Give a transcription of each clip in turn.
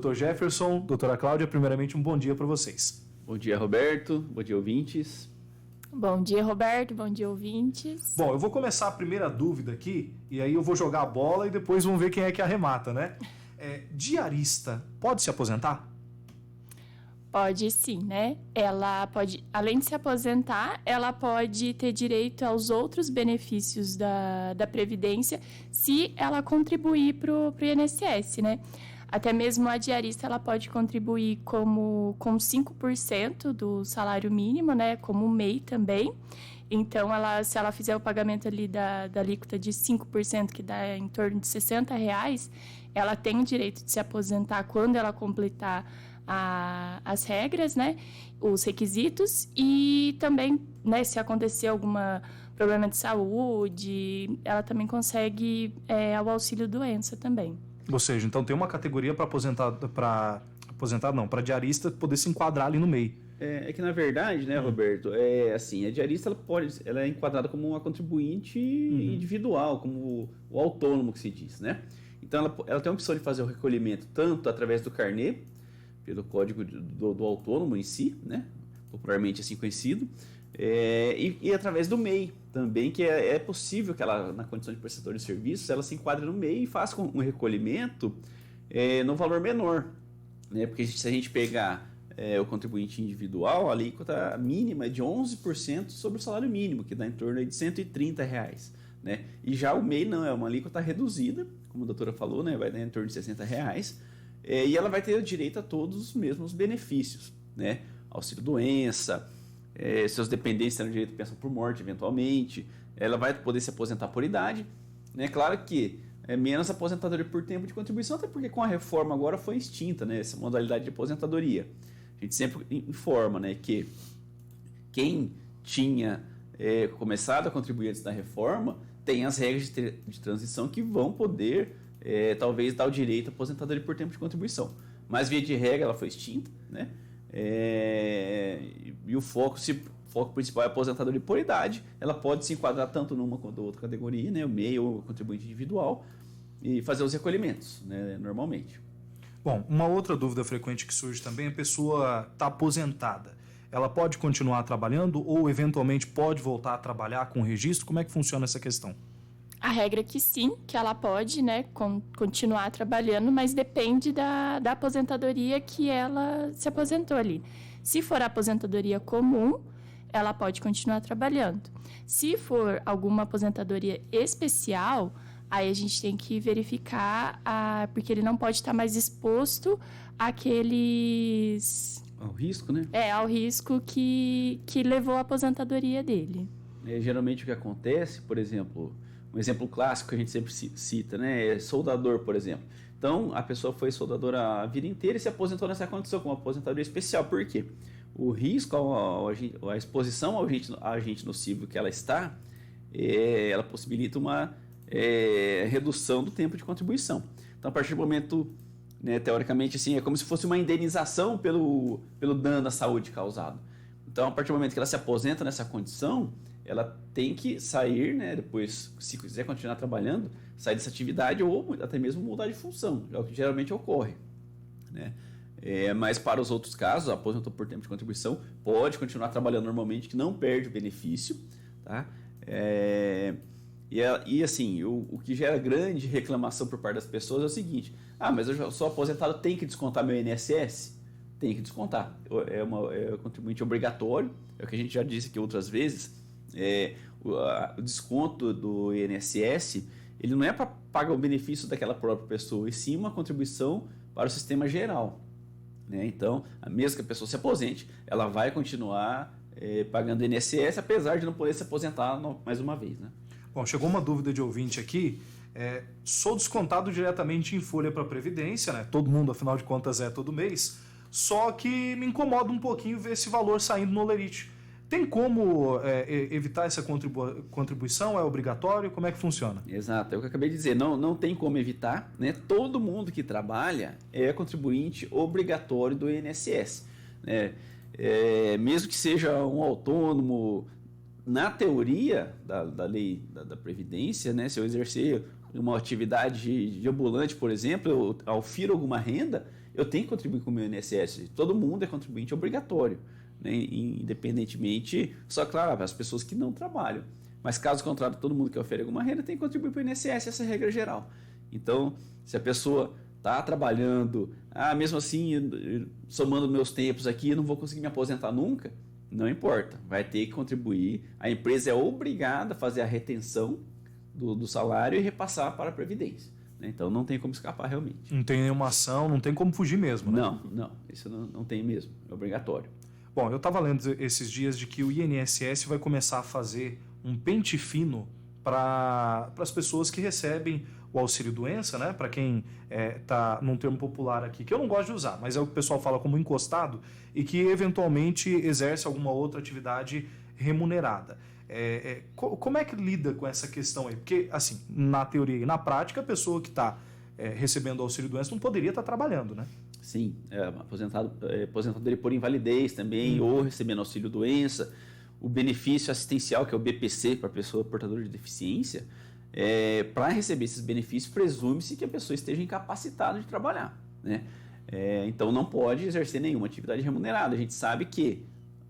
Dr. Jefferson, doutora Cláudia, primeiramente um bom dia para vocês. Bom dia, Roberto. Bom dia, ouvintes. Bom dia, Roberto. Bom dia, ouvintes. Bom, eu vou começar a primeira dúvida aqui, e aí eu vou jogar a bola e depois vamos ver quem é que arremata, né? Diarista pode se aposentar? Pode sim, né? Ela pode, além de se aposentar, ela pode ter direito aos outros benefícios da Previdência se ela contribuir para o INSS, né? Até mesmo a diarista ela pode contribuir com 5% do salário mínimo, né? Como o MEI também. Então, se ela fizer o pagamento ali da alíquota de 5%, que dá em torno de R$60, ela tem o direito de se aposentar quando ela completar as regras, né? Os requisitos. E também, né, se acontecer algum problema de saúde, ela também consegue o auxílio doença também. Ou seja, então tem uma categoria para diarista poder se enquadrar ali no meio. É que na verdade, né, Roberto, a diarista ela é enquadrada como uma contribuinte individual, como o autônomo que se diz, né? Então ela tem a opção de fazer o recolhimento tanto através do carnê, pelo código do autônomo em si, né? Popularmente assim conhecido, e através do MEI também, que é possível que ela, na condição de prestador de serviços, ela se enquadre no MEI e faça um recolhimento no valor menor, né? Porque se a gente pegar o contribuinte individual, a alíquota mínima é de 11% sobre o salário mínimo, que dá em torno de R$130, né? E já o MEI não, é uma alíquota reduzida, como a doutora falou, né? Vai dar em torno de R$60, e ela vai ter o direito a todos os mesmos benefícios, né? Auxílio doença, seus dependentes terão direito a pensão por morte, eventualmente. Ela vai poder se aposentar por idade, né? Claro que é menos aposentadoria por tempo de contribuição, até porque com a reforma agora foi extinta, né, essa modalidade de aposentadoria. A gente sempre informa, né, que quem tinha começado a contribuir antes da reforma tem as regras de transição que vão poder, talvez, dar o direito à aposentadoria por tempo de contribuição. Mas, via de regra, ela foi extinta, né? E o foco principal é a aposentadoria por idade. Ela pode se enquadrar tanto numa quanto outra categoria, né, o MEI ou o contribuinte individual, e fazer os recolhimentos, né, normalmente. Bom, uma outra dúvida frequente que surge também, a pessoa está aposentada. Ela pode continuar trabalhando ou eventualmente pode voltar a trabalhar com registro? Como é que funciona essa questão? A regra é que sim, que ela pode, né, continuar trabalhando, mas depende da aposentadoria que ela se aposentou ali. Se for a aposentadoria comum, ela pode continuar trabalhando. Se for alguma aposentadoria especial, aí a gente tem que verificar, porque ele não pode estar mais exposto àqueles... Ao risco, né? Ao risco que levou a aposentadoria dele. Geralmente o que acontece, por exemplo... Um exemplo clássico que a gente sempre cita, né, é soldador, por exemplo. Então, a pessoa foi soldadora a vida inteira e se aposentou nessa condição, com uma aposentadoria especial. Por quê? O risco, a exposição ao agente nocivo que ela está, ela possibilita uma redução do tempo de contribuição. Então, a partir do momento, né, teoricamente, assim, é como se fosse uma indenização pelo dano à saúde causado. Então, a partir do momento que ela se aposenta nessa condição, ela tem que sair, né, depois, se quiser continuar trabalhando, sair dessa atividade ou até mesmo mudar de função, é o que geralmente ocorre, né? Mas para os outros casos, aposentou por tempo de contribuição, pode continuar trabalhando normalmente, que não perde o benefício, tá? E assim, o que gera grande reclamação por parte das pessoas é o seguinte: mas eu já sou aposentado, tem que descontar meu INSS? Tem que descontar, é um contribuinte obrigatório, é o que a gente já disse aqui outras vezes. O desconto do INSS, ele não é para pagar o benefício daquela própria pessoa, e sim uma contribuição para o sistema geral, né? Então, mesmo que a pessoa se aposente, ela vai continuar pagando INSS, apesar de não poder se aposentar mais uma vez, né? Bom, chegou uma dúvida de ouvinte aqui. Sou descontado diretamente em folha para a Previdência, né? Todo mundo, afinal de contas, todo mês. Só que me incomoda um pouquinho ver esse valor saindo no olerite. Tem como evitar essa contribuição? É obrigatório? Como é que funciona? Exato, é o que eu acabei de dizer. Não tem como evitar, né? Todo mundo que trabalha é contribuinte obrigatório do INSS, né? Mesmo que seja um autônomo, na teoria da lei da Previdência, né? Se eu exercer uma atividade de ambulante, por exemplo, eu aufiro alguma renda, eu tenho que contribuir com o meu INSS. Todo mundo é contribuinte obrigatório, né? Independentemente, só claro, as pessoas que não trabalham. Mas caso contrário, todo mundo que oferece alguma renda tem que contribuir para o INSS, essa é a regra geral. Então, se a pessoa está trabalhando, mesmo assim, somando meus tempos aqui, eu não vou conseguir me aposentar nunca, não importa, vai ter que contribuir. A empresa é obrigada a fazer a retenção do salário e repassar para a Previdência. Né? Então, não tem como escapar realmente. Não tem nenhuma ação, não tem como fugir mesmo, né? Não, isso não tem mesmo, é obrigatório. Bom, eu estava lendo esses dias de que o INSS vai começar a fazer um pente fino para as pessoas que recebem o auxílio-doença, né? Para quem está num termo popular aqui, que eu não gosto de usar, mas é o que o pessoal fala como encostado e que eventualmente exerce alguma outra atividade remunerada. Como é que lida com essa questão aí? Porque, assim, na teoria e na prática, a pessoa que está recebendo auxílio-doença não poderia estar trabalhando, né? Sim, aposentadoria por invalidez também, ou recebendo auxílio-doença. O benefício assistencial, que é o BPC, para a pessoa portadora de deficiência, para receber esses benefícios, presume-se que a pessoa esteja incapacitada de trabalhar, né? Então, não pode exercer nenhuma atividade remunerada. A gente sabe que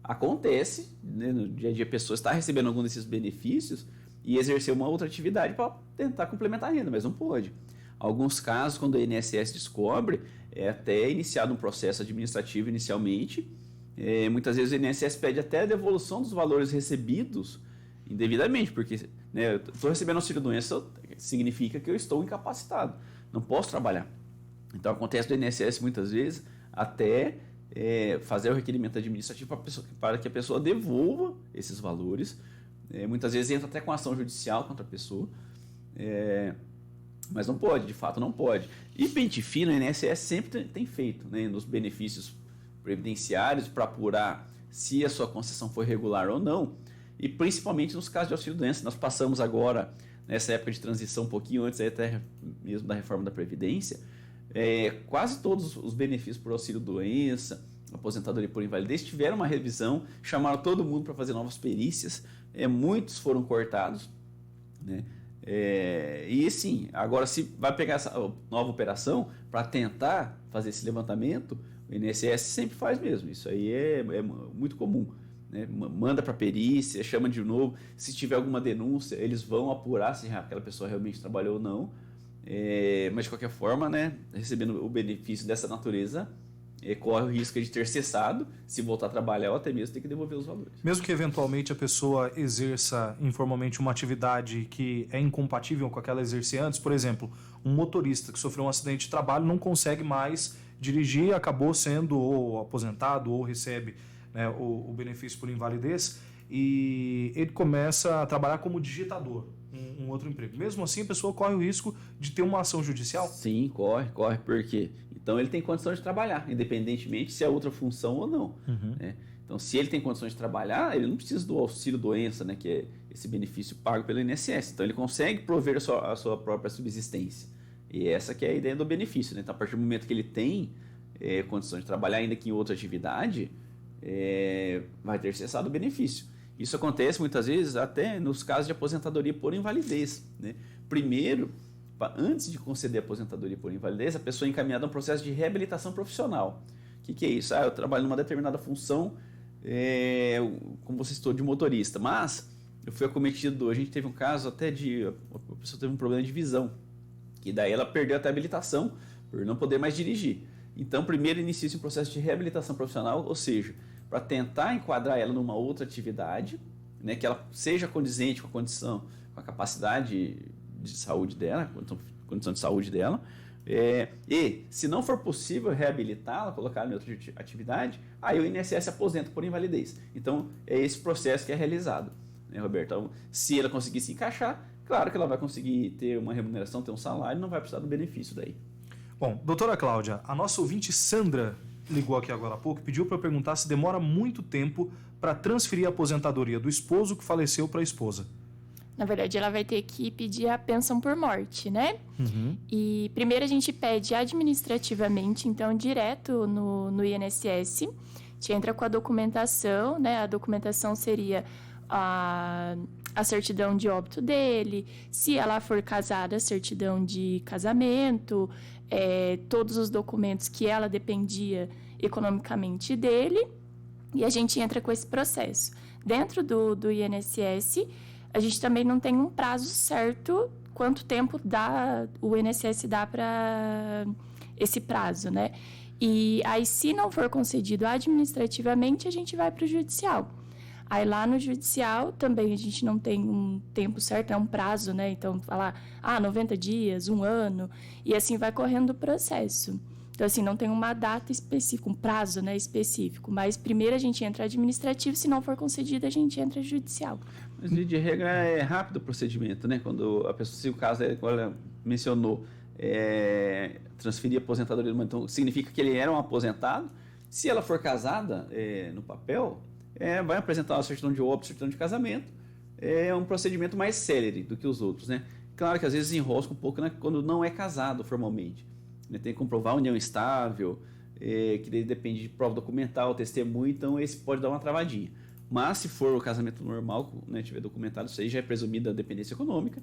acontece, né, no dia a dia a pessoa está recebendo algum desses benefícios e exercer uma outra atividade para tentar complementar a renda, mas não pode. Alguns casos, quando o INSS descobre, é até iniciado um processo administrativo inicialmente. Muitas vezes o INSS pede até a devolução dos valores recebidos indevidamente, porque, né, eu estou recebendo auxílio-doença, significa que eu estou incapacitado, não posso trabalhar. Então acontece do INSS muitas vezes até fazer o requerimento administrativo para que a pessoa devolva esses valores. Muitas vezes entra até com ação judicial contra a pessoa, mas não pode, de fato não pode. E pente fino, o INSS sempre tem feito, né, nos benefícios previdenciários para apurar se a sua concessão foi regular ou não, e principalmente nos casos de auxílio-doença. Nós passamos agora, nessa época de transição, um pouquinho antes até mesmo da reforma da Previdência, quase todos os benefícios por auxílio-doença, aposentadoria por invalidez, tiveram uma revisão, chamaram todo mundo para fazer novas perícias, muitos foram cortados, né? E sim, agora se vai pegar essa nova operação para tentar fazer esse levantamento, o INSS sempre faz mesmo, isso aí é muito comum, né? Manda para a perícia, chama de novo, se tiver alguma denúncia, eles vão apurar se aquela pessoa realmente trabalhou ou não, mas de qualquer forma, né, recebendo o benefício dessa natureza, corre o risco de ter cessado, se voltar a trabalhar ou até mesmo ter que devolver os valores. Mesmo que eventualmente a pessoa exerça informalmente uma atividade que é incompatível com aquela exercer antes, por exemplo, um motorista que sofreu um acidente de trabalho não consegue mais dirigir, acabou sendo ou aposentado ou recebe, né, o benefício por invalidez, e ele começa a trabalhar como digitador, um outro emprego. Mesmo assim, a pessoa corre o risco de ter uma ação judicial? Sim, corre, porque então ele tem condição de trabalhar, independentemente se é outra função ou não. Né? Então, se ele tem condições de trabalhar, ele não precisa do auxílio-doença, né, que é esse benefício pago pelo INSS. Então, ele consegue prover a sua própria subsistência. E essa que é a ideia do benefício. Né? Então, a partir do momento que ele tem condições de trabalhar, ainda que em outra atividade, vai ter cessado o benefício. Isso acontece muitas vezes até nos casos de aposentadoria por invalidez. Né? Primeiro, antes de conceder a aposentadoria por invalidez, a pessoa é encaminhada a um processo de reabilitação profissional. O que é isso? Eu trabalho numa determinada função, como você citou, de motorista, mas eu fui acometido, a gente teve um caso até de, a pessoa teve um problema de visão, que daí ela perdeu até a habilitação por não poder mais dirigir. Então, primeiro inicia-se um processo de reabilitação profissional, ou seja, para tentar enquadrar ela numa outra atividade, né, que ela seja condizente com a condição, com a capacidade de saúde dela, condição de saúde dela, e se não for possível reabilitá-la, colocá-la em outra atividade, aí o INSS aposenta por invalidez. Então, é esse processo que é realizado, né, Roberto? Então, se ela conseguir se encaixar, claro que ela vai conseguir ter uma remuneração, ter um salário, não vai precisar do benefício daí. Bom, doutora Cláudia, a nossa ouvinte Sandra ligou aqui agora há pouco e pediu para perguntar se demora muito tempo para transferir a aposentadoria do esposo que faleceu para a esposa. Na verdade, ela vai ter que pedir a pensão por morte, né? E primeiro a gente pede administrativamente, então, direto no INSS. A gente entra com a documentação, né? A documentação seria a certidão de óbito dele, se ela for casada, a certidão de casamento, todos os documentos que ela dependia economicamente dele, e a gente entra com esse processo. Dentro do INSS, a gente também não tem um prazo certo quanto tempo o INSS dá para esse prazo, né? E aí, se não for concedido administrativamente, a gente vai para o judicial. Aí, lá no judicial, também a gente não tem um tempo certo, é um prazo, né? Então, falar, 90 dias, 1 ano, e assim vai correndo o processo. Então, assim, não tem uma data específica, um prazo, né, específico. Mas primeiro a gente entra administrativo, se não for concedido, a gente entra judicial. Mas, de regra, é rápido o procedimento, né? Quando a pessoa, se o caso, como ela mencionou, transferir a aposentadoria, então significa que ele era um aposentado. Se ela for casada, no papel, vai apresentar a certidão de óbito, certidão de casamento. É um procedimento mais célere do que os outros, né? Claro que às vezes enrosca um pouco, né, quando não é casado formalmente. Tem que comprovar a união estável, que depende de prova documental, testemunho, então esse pode dar uma travadinha. Mas se for o casamento normal, né, tiver documentado, isso aí já é presumida a dependência econômica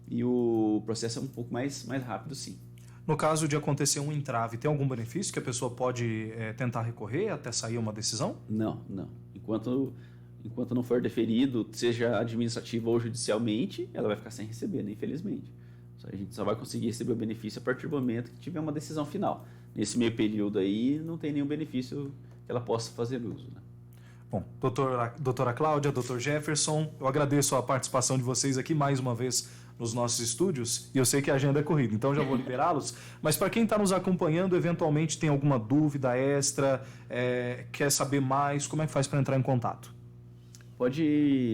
e o processo é um pouco mais rápido, sim. No caso de acontecer um entrave, tem algum benefício que a pessoa pode tentar recorrer até sair uma decisão? Não. Enquanto não for deferido, seja administrativo ou judicialmente, ela vai ficar sem receber, né, infelizmente. A gente só vai conseguir receber o benefício a partir do momento que tiver uma decisão final. Nesse meio período aí, não tem nenhum benefício que ela possa fazer uso, né? Bom, doutora Cláudia, doutor Jefferson, eu agradeço a participação de vocês aqui mais uma vez nos nossos estúdios, e eu sei que a agenda é corrida, então já vou liberá-los, mas para quem está nos acompanhando, eventualmente tem alguma dúvida extra, quer saber mais, como é que faz para entrar em contato? Pode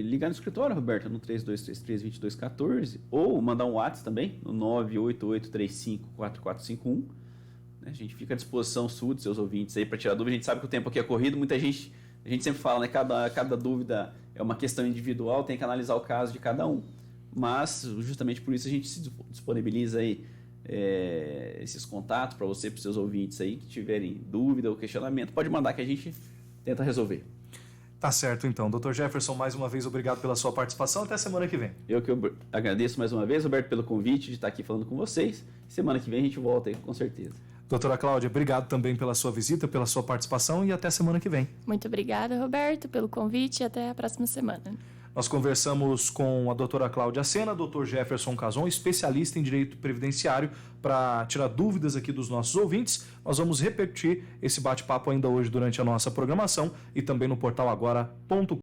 ligar no escritório, Roberto, no 3233-2214, ou mandar um WhatsApp também, no 988354451. A gente fica à disposição sua, dos seus ouvintes aí, para tirar dúvida. A gente sabe que o tempo aqui é corrido, a gente sempre fala, né, cada dúvida é uma questão individual, tem que analisar o caso de cada um. Mas, justamente por isso, a gente se disponibiliza aí esses contatos para você, para os seus ouvintes aí, que tiverem dúvida ou questionamento, pode mandar que a gente tenta resolver. Tá certo, então. Dr. Jefferson, mais uma vez, obrigado pela sua participação. Até semana que vem. Eu que agradeço mais uma vez, Roberto, pelo convite de estar aqui falando com vocês. Semana que vem a gente volta aí, com certeza. Doutora Cláudia, obrigado também pela sua visita, pela sua participação e até semana que vem. Muito obrigada, Roberto, pelo convite e até a próxima semana. Nós conversamos com a doutora Cláudia Sena, doutor Jefferson Cason, especialista em direito previdenciário, para tirar dúvidas aqui dos nossos ouvintes. Nós vamos repetir esse bate-papo ainda hoje durante a nossa programação e também no portal agora.com.